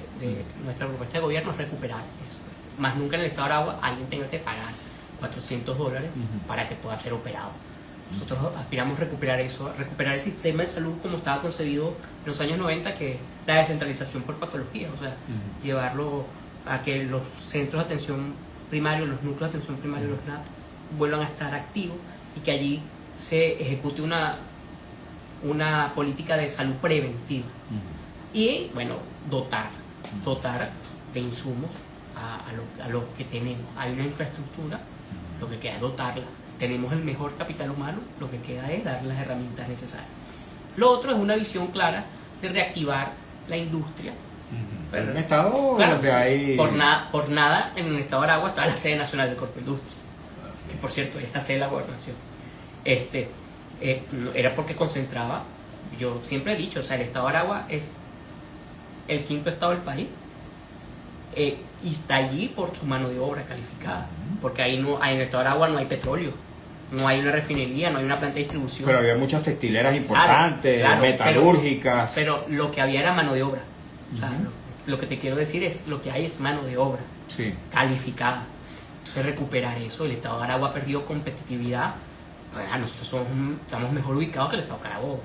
nuestra propuesta de gobierno, es recuperar eso. Más nunca en el estado de Aragua alguien tenga que pagar $400 para que pueda ser operado. Nosotros aspiramos a recuperar eso, a recuperar el sistema de salud como estaba concebido en los años 90, que es la descentralización por patología, o sea, llevarlo a que los centros de atención primarios, los núcleos de atención primaria, los NAP, vuelvan a estar activos y que allí se ejecute una política de salud preventiva. Y, bueno, dotar de insumos a lo que tenemos. Hay una infraestructura, lo que queda es dotarla. Tenemos el mejor capital humano, lo que queda es darle las herramientas necesarias. Lo otro es una visión clara de reactivar la industria. Pero en un estado claro, donde hay... por nada, en el estado de Aragua está la sede nacional del Corpo Industria, que por cierto es la sede de la gobernación. Era porque concentraba, yo siempre he dicho, o sea, el estado de Aragua es el quinto estado del país, y está allí por su mano de obra calificada, porque ahí en el estado de Aragua no hay petróleo, no hay una refinería, no hay una planta de distribución. Pero había muchas textileras importantes, claro, metalúrgicas. Pero lo que había era mano de obra. O sea, lo que te quiero decir es, lo que hay es mano de obra calificada. Entonces recuperar eso, el estado de Aragua ha perdido competitividad. Pues, nosotros estamos mejor ubicados que el estado de Carabobo.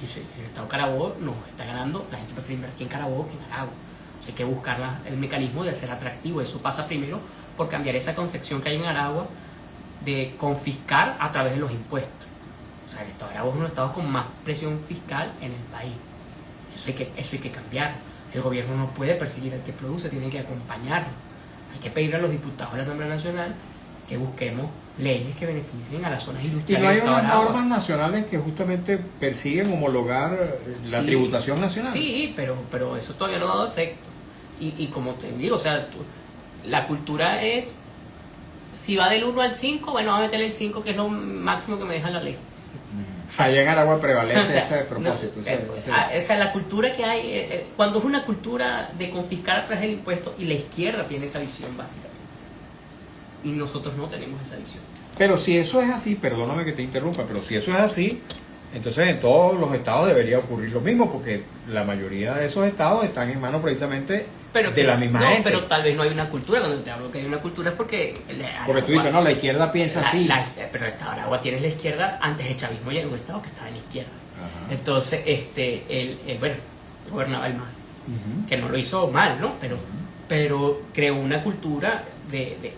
Y si el estado de Carabobo nos está ganando, la gente prefiere invertir en Carabobo que en Aragua. O sea, hay que buscar el mecanismo de hacer atractivo. Eso pasa primero por cambiar esa concepción que hay en Aragua de confiscar a través de los impuestos. O sea, el estado de Aragua es uno de los estados con más presión fiscal en el país. Eso hay que cambiar. El gobierno no puede perseguir al que produce, tiene que acompañarlo. Hay que pedir a los diputados de la Asamblea Nacional que busquemos leyes que beneficien a las zonas Y industriales. no hay del estado unas de Aragua. normas nacionales que justamente persiguen homologar la tributación nacional. Sí, pero eso todavía no ha dado efecto. Y como te digo, o sea, la cultura es, si va del 1 al 5, bueno, vamos a meterle el 5, que es lo máximo que me deja la ley. Allá en Aragua prevalece O sea, ese propósito. esa es la cultura que hay. Cuando es una cultura de confiscar a través del impuesto, y la izquierda tiene esa visión básicamente, y nosotros no tenemos esa visión. Pero si eso es así, perdóname que te interrumpa, pero si eso es así, entonces en todos los estados debería ocurrir lo mismo, porque la mayoría de esos estados están en manos precisamente de la misma gente. Pero tal vez no hay una cultura. Cuando te hablo que hay una cultura es porque... Porque tú dices, no, la izquierda piensa así. Pero el estado de Aragua tiene la izquierda, antes del chavismo ya era un estado que estaba en la izquierda. Ajá. Entonces, bueno, gobernaba el MAS, que no lo hizo mal, ¿no? Pero creó una cultura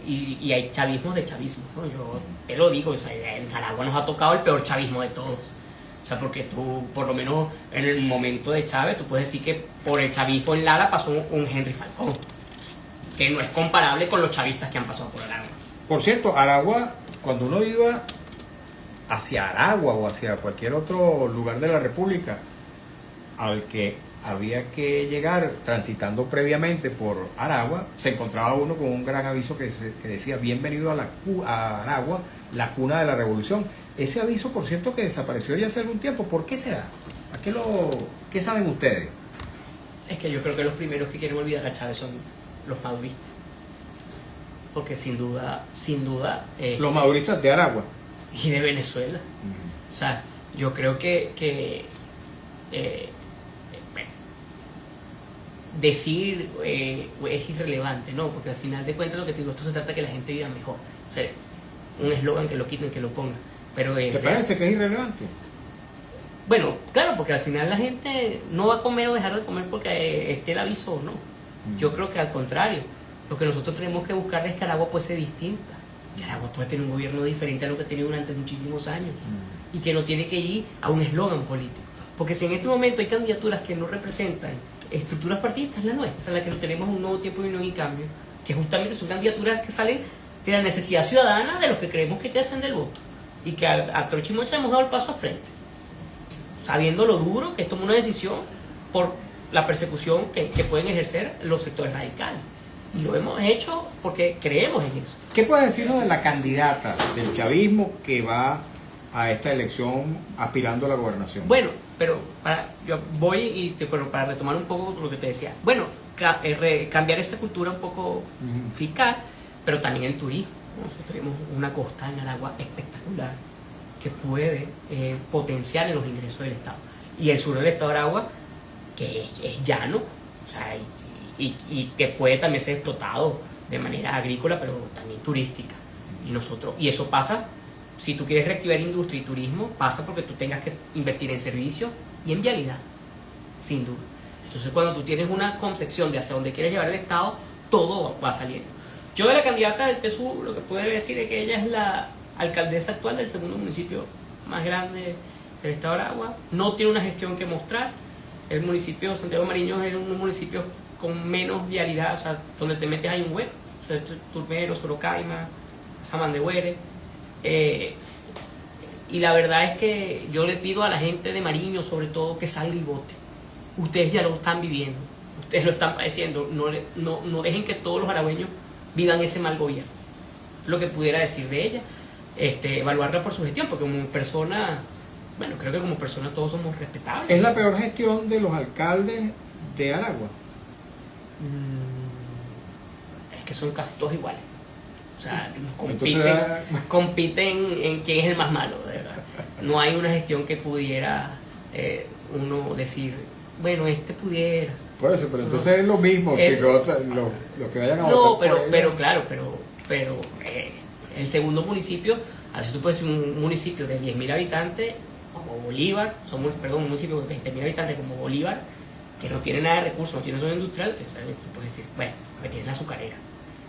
y hay chavismos de chavismo, ¿no? Yo te lo digo, o sea, en Aragua nos ha tocado el peor chavismo de todos. O sea, porque tú, por lo menos en el momento de Chávez, tú puedes decir que por el chavismo en Lara pasó un Henry Falcón, que no es comparable con los chavistas que han pasado por Aragua. Por cierto, Aragua, cuando uno iba hacia Aragua o hacia cualquier otro lugar de la República al que había que llegar transitando previamente por Aragua, se encontraba uno con un gran aviso que decía: bienvenido a Aragua, la cuna de la revolución. Ese aviso, por cierto, que desapareció ya hace algún tiempo. ¿Por qué será? ¿Qué saben ustedes? Es que yo creo que los primeros que quieren olvidar a Chávez son los maduristas. Porque sin duda... Los maduristas de Aragua. Y de Venezuela. O sea, yo creo que bueno, decir es irrelevante, ¿no? Porque al final de cuentas lo que te digo, esto se trata de que la gente viva mejor. O sea, un eslogan que lo quiten, que lo pongan. Pero ¿Te parece que es irrelevante? Bueno, claro, porque al final la gente no va a comer o dejar de comer porque esté el aviso o no. Yo creo que al contrario, lo que nosotros tenemos que buscar es que Aragua puede ser distinta, que Aragua puede tener un gobierno diferente a lo que ha tenido durante muchísimos años, y que no tiene que ir a un eslogan político. Porque si en este momento hay candidaturas que no representan estructuras partidistas, la nuestra, la que tenemos un nuevo tiempo y un nuevo cambio, que justamente son candidaturas que salen de la necesidad ciudadana de los que creemos que hay que defender el voto, y que a Troche y Mocha hemos dado el paso al frente, sabiendo lo duro que es tomar una decisión por la persecución que pueden ejercer los sectores radicales. Y lo hemos hecho porque creemos en eso. ¿Qué puedes decirnos de la candidata del chavismo que va a esta elección aspirando a la gobernación? Bueno, pero yo voy pero para retomar un poco lo que te decía. Bueno, cambiar esa cultura un poco fiscal, pero también el turismo. Nosotros tenemos una costa en Aragua espectacular que puede potenciar en los ingresos del Estado. y el sur del estado de Aragua, que es llano, o sea, y que puede también ser explotado de manera agrícola, pero también turística. Y eso pasa, si tú quieres reactivar industria y turismo, pasa porque tú tengas que invertir en servicios y en vialidad, sin duda. Entonces, cuando tú tienes una concepción de hacia dónde quieres llevar el Estado, todo va saliendo. Yo de la candidata del PSUV, lo que puedo decir es que ella es la alcaldesa actual del segundo municipio más grande del estado de Aragua. No tiene una gestión que mostrar. El municipio de Santiago de Mariño es un municipio con menos vialidad, o sea, donde te metes hay un hueco. O sea, Turmero, Sorocaima, Samán de Güere. Y la verdad es que yo le pido a la gente de Mariño, sobre todo, que salga y vote. Ustedes ya lo están viviendo, ustedes lo están padeciendo. No dejen que todos los aragüeños vivan ese mal gobierno. Lo que pudiera decir de ella, evaluarla por su gestión, porque como persona, bueno, creo que como persona todos somos respetables. ¿Es la peor gestión de los alcaldes de Aragua? Es que son casi todos iguales. O sea, Entonces, compiten en quién es el más malo, de verdad. No hay una gestión que pudiera uno decir, bueno, pudiera. Por eso, pero entonces es lo mismo que lo que vayan a No, votar. pero claro, el segundo municipio, así tú puedes decir un municipio de 10.000 habitantes como Bolívar, un municipio de 20.000 habitantes como Bolívar, que no tiene nada de recursos, no tiene zona industrial, tú puedes decir, bueno, que tiene la azucarera.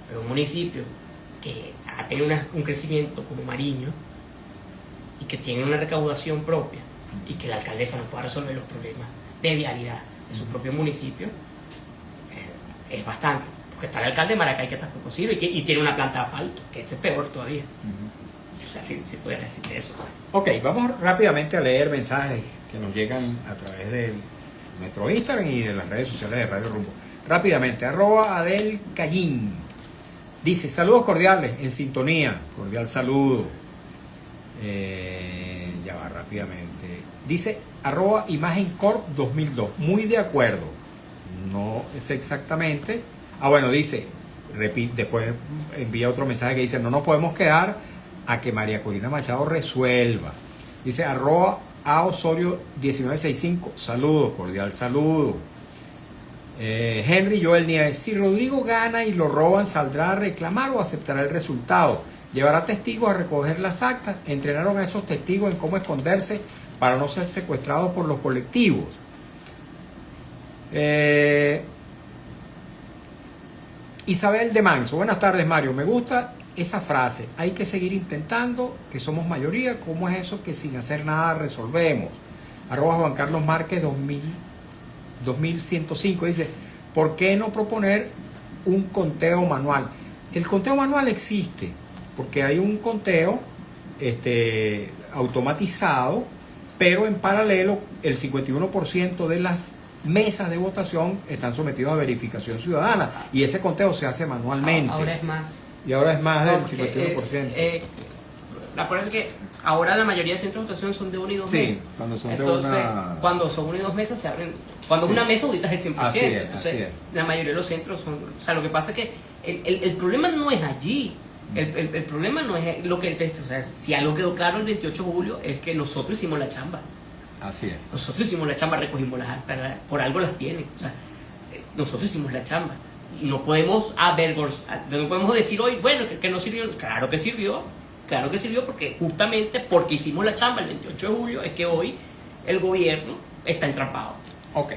Pero un municipio que ha tenido un crecimiento como Mariño y que tiene una recaudación propia y que la alcaldesa no pueda resolver los problemas de vialidad de su propio municipio, es bastante. Porque está el alcalde de Maracay, que tampoco sirve, y tiene una planta de asfalto, que ese es peor todavía. O sea, sí puede decir eso. Ok, vamos rápidamente a leer mensajes que nos llegan a través de nuestro Instagram y de las redes sociales de Radio Rumbo. Rápidamente, @Adelcallín. Dice, saludos cordiales, en sintonía, cordial saludo. Ya va rápidamente. Dice, @ImagenCorp 2002, muy de acuerdo. No es exactamente. Bueno, dice, después envía otro mensaje que dice, no nos podemos quedar a que María Corina Machado resuelva. Dice, @Osorio 1965, saludos, cordial saludo. Henry Joel Nieves, si Rodrigo gana y lo roban, ¿saldrá a reclamar o aceptará el resultado? ¿Llevará testigos a recoger las actas? ¿Entrenaron a esos testigos en cómo esconderse para no ser secuestrados por los colectivos? Isabel de Manso, buenas tardes Mario, me gusta esa frase, hay que seguir intentando, que somos mayoría, ¿cómo es eso que sin hacer nada resolvemos? @Juan Carlos Márquez 2105 dice, ¿por qué no proponer un conteo manual? El conteo manual existe, porque hay un conteo automatizado, pero en paralelo el 51% de las mesas de votación están sometidos a verificación ciudadana y ese conteo se hace manualmente. Ahora es más. Y ahora es más del Porque, 51%. Acuérdate que ahora la mayoría de centros de votación son de 1 y 2 Sí, meses. cuando son Entonces, de una... cuando son 1 y 2 meses se abren. Cuando Sí. es una mesa auditas el 100%. Así es, Entonces, así es. la mayoría de los centros son. O sea, lo que pasa es que el problema no es allí. El problema no es lo que el texto. O sea, si algo quedó claro el 28 de julio es que nosotros hicimos la chamba. Así es. Nosotros hicimos la chamba, recogimos las actas, por algo las tienen. O sea, nosotros hicimos la chamba. Y no podemos no podemos decir hoy, bueno, que no sirvió. Claro que sirvió porque justamente porque hicimos la chamba el 28 de julio es que hoy el gobierno está entrampado. Ok,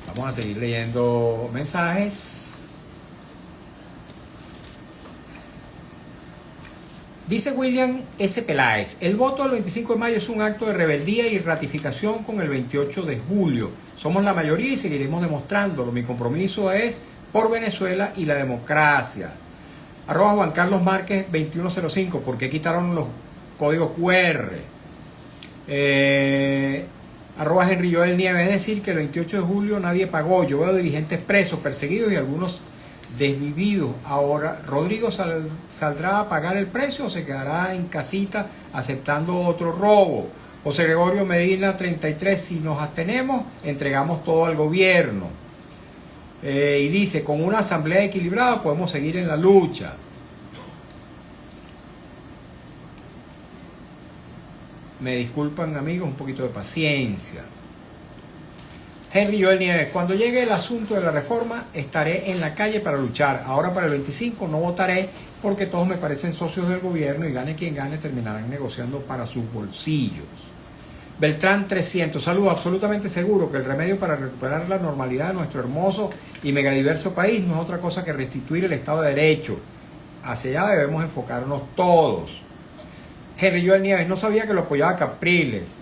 vamos a seguir leyendo mensajes. Dice William S. Peláez, el voto del 25 de mayo es un acto de rebeldía y ratificación con el 28 de julio. Somos la mayoría y seguiremos demostrándolo. Mi compromiso es por Venezuela y la democracia. @Juan Carlos Márquez 2105, ¿por qué quitaron los códigos QR? @Henry Joel Nieves, es decir, que el 28 de julio nadie pagó. Yo veo dirigentes presos, perseguidos y algunos desvividos. Ahora, ¿Rodrigo saldrá a pagar el precio o se quedará en casita aceptando otro robo? José Gregorio Medina 33, si nos abstenemos, entregamos todo al gobierno. Y dice, con una asamblea equilibrada podemos seguir en la lucha. Me disculpan amigos, un poquito de paciencia. Henry Joel Nieves, cuando llegue el asunto de la reforma, estaré en la calle para luchar. Ahora para el 25 no votaré porque todos me parecen socios del gobierno y gane quien gane, terminarán negociando para sus bolsillos. Beltrán 300, saludos, absolutamente seguro que el remedio para recuperar la normalidad de nuestro hermoso y megadiverso país no es otra cosa que restituir el Estado de Derecho. Hacia allá debemos enfocarnos todos. Henry Joel Nieves, no sabía que lo apoyaba Capriles.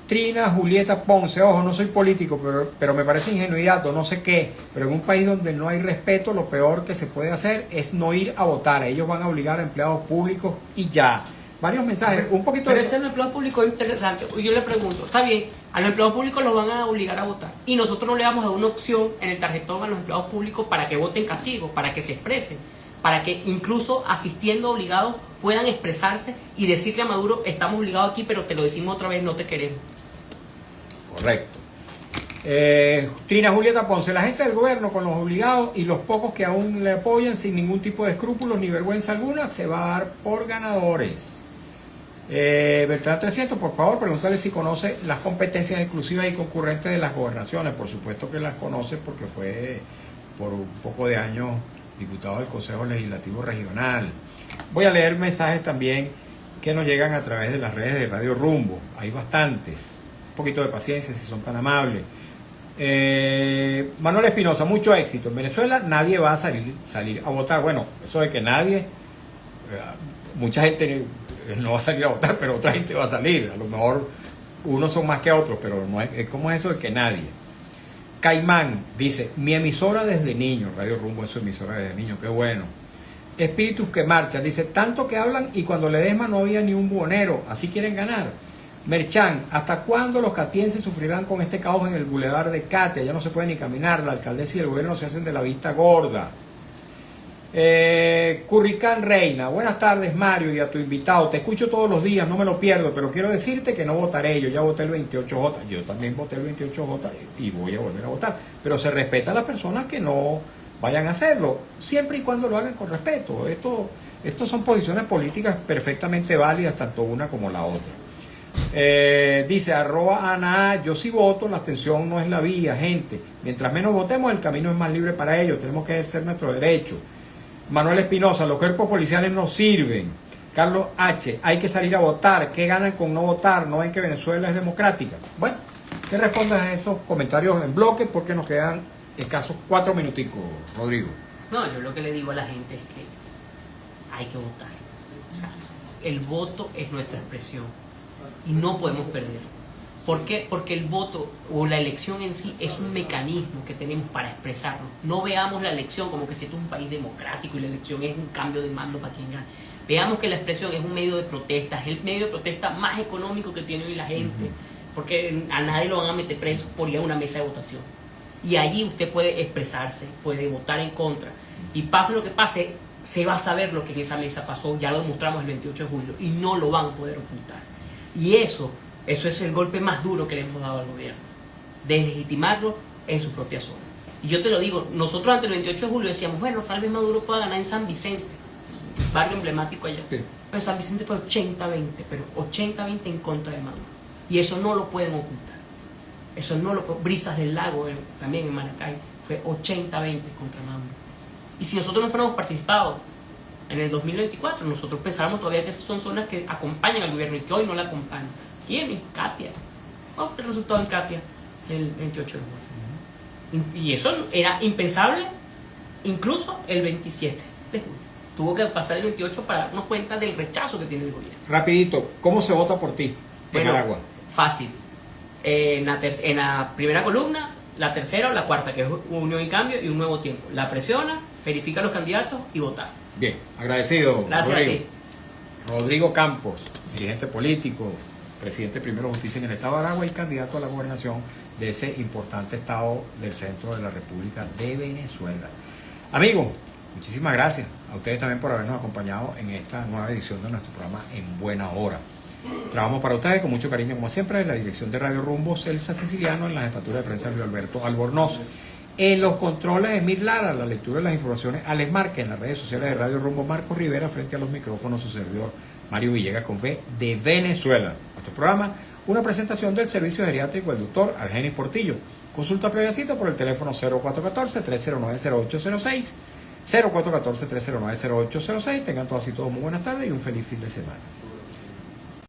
Trina Julieta Ponce, ojo, no soy político, pero me parece ingenuidad o no sé qué, pero en un país donde no hay respeto, lo peor que se puede hacer es no ir a votar. Ellos van a obligar a empleados públicos y ya. Varios mensajes, un poquito Pero de... ese empleado público es interesante. Yo le pregunto, está bien, a los empleados públicos los van a obligar a votar y nosotros no le damos a una opción en el tarjetón a los empleados públicos para que voten castigo, para que se expresen, para que incluso asistiendo obligados puedan expresarse y decirle a Maduro, estamos obligados aquí, pero te lo decimos otra vez, no te queremos. Correcto. Trina Julieta Ponce, la gente del gobierno con los obligados y los pocos que aún le apoyan sin ningún tipo de escrúpulos ni vergüenza alguna se va a dar por ganadores. Beltrán 300, por favor, pregúntale si conoce las competencias exclusivas y concurrentes de las gobernaciones. Por supuesto que las conoce porque fue por un poco de años diputado del Consejo Legislativo Regional. Voy a leer mensajes también que nos llegan a través de las redes de Radio Rumbo. Hay bastantes. Un poquito de paciencia si son tan amables. Manuel Espinosa, mucho éxito. En Venezuela nadie va a salir a votar. Bueno, eso de que nadie, mucha gente no va a salir a votar, pero otra gente va a salir. A lo mejor unos son más que otros, pero no es como eso de que nadie. Caimán dice, mi emisora desde niño, Radio Rumbo es su emisora desde niño, qué bueno. Espíritus que marchan, dice, tanto que hablan y cuando Ledesma no había ni un buhonero, así quieren ganar. Merchan, ¿hasta cuándo los catienses sufrirán con este caos en el bulevar de Catia? Ya no se puede ni caminar, la alcaldesa y el gobierno se hacen de la vista gorda. Curricán Reina, buenas tardes Mario y a tu invitado, te escucho todos los días, no me lo pierdo, pero quiero decirte que no votaré, yo ya voté el 28J, yo también voté el 28J y voy a volver a votar, pero se respeta a las personas que no vayan a hacerlo, siempre y cuando lo hagan con respeto. Esto son posiciones políticas perfectamente válidas, tanto una como la otra. Dice @Ana, yo sí voto, la abstención no es la vía, gente, mientras menos votemos el camino es más libre para ellos, tenemos que ejercer nuestro derecho. Manuel Espinosa, los cuerpos policiales no sirven. Carlos H, hay que salir a votar, ¿qué ganan con no votar? ¿No ven que Venezuela es democrática? Bueno, ¿qué respondes a esos comentarios en bloque? Porque nos quedan escasos 4 minuticos, Rodrigo. No, yo lo que le digo a la gente es que hay que votar. O sea, el voto es nuestra expresión y no podemos perder. ¿Por qué? Porque el voto o la elección en sí es un mecanismo que tenemos para expresarnos. No veamos la elección como que si esto es un país democrático y la elección es un cambio de mando para quien gane. Veamos que la expresión es un medio de protesta, es el medio de protesta más económico que tiene hoy la gente, porque a nadie lo van a meter preso por ir a una mesa de votación. Y allí usted puede expresarse, puede votar en contra. Y pase lo que pase, se va a saber lo que en esa mesa pasó, ya lo demostramos el 28 de julio, y no lo van a poder ocultar. Y eso es el golpe más duro que le hemos dado al gobierno, deslegitimarlo en su propia zona. Y yo te lo digo, nosotros ante el 28 de julio decíamos, bueno, tal vez Maduro pueda ganar en San Vicente, barrio emblemático allá. Sí. Pero San Vicente fue 80-20, pero 80-20 en contra de Maduro. Y eso no lo pueden ocultar. Eso no lo Brisas del Lago, también en Maracay, fue 80-20 contra Maduro. Y si nosotros no fuéramos participado en el 2024, nosotros pensáramos todavía que esas son zonas que acompañan al gobierno y que hoy no la acompañan. ¿Quién es? Katia. ¿Cuál fue el resultado en Katia el 28 de julio? Y eso era impensable incluso el 27 de julio. Tuvo que pasar el 28 para darnos cuenta del rechazo que tiene el gobierno. Rapidito, ¿cómo se vota por ti en Aragua? Fácil. En la primera columna, la tercera o la cuarta, que es Unión y Cambio y Un Nuevo Tiempo. La presiona, verifica los candidatos y vota. Bien, agradecido. Gracias Rodrigo. a ti. Rodrigo Campos, dirigente político, presidente Primero Justicia en el Estado de Aragua y candidato a la gobernación de ese importante estado del centro de la República de Venezuela. Amigos, muchísimas gracias a ustedes también por habernos acompañado en esta nueva edición de nuestro programa En Buena Hora. Trabajamos para ustedes con mucho cariño, como siempre, en la dirección de Radio Rumbo, Celsa Siciliano, en la jefatura de prensa Luis Alberto Albornoz. En los controles de Mir Lara, la lectura de las informaciones Alex Márquez, en las redes sociales de Radio Rumbo Marcos Rivera, frente a los micrófonos su servidor Mario Villegas con fe de Venezuela. Nuestro programa Una presentación del servicio geriátrico del doctor Argenis Portillo. Consulta previa cita por el teléfono 0414-309-0806. 0414-309-0806. Tengan todas y todos muy buenas tardes y un feliz fin de semana.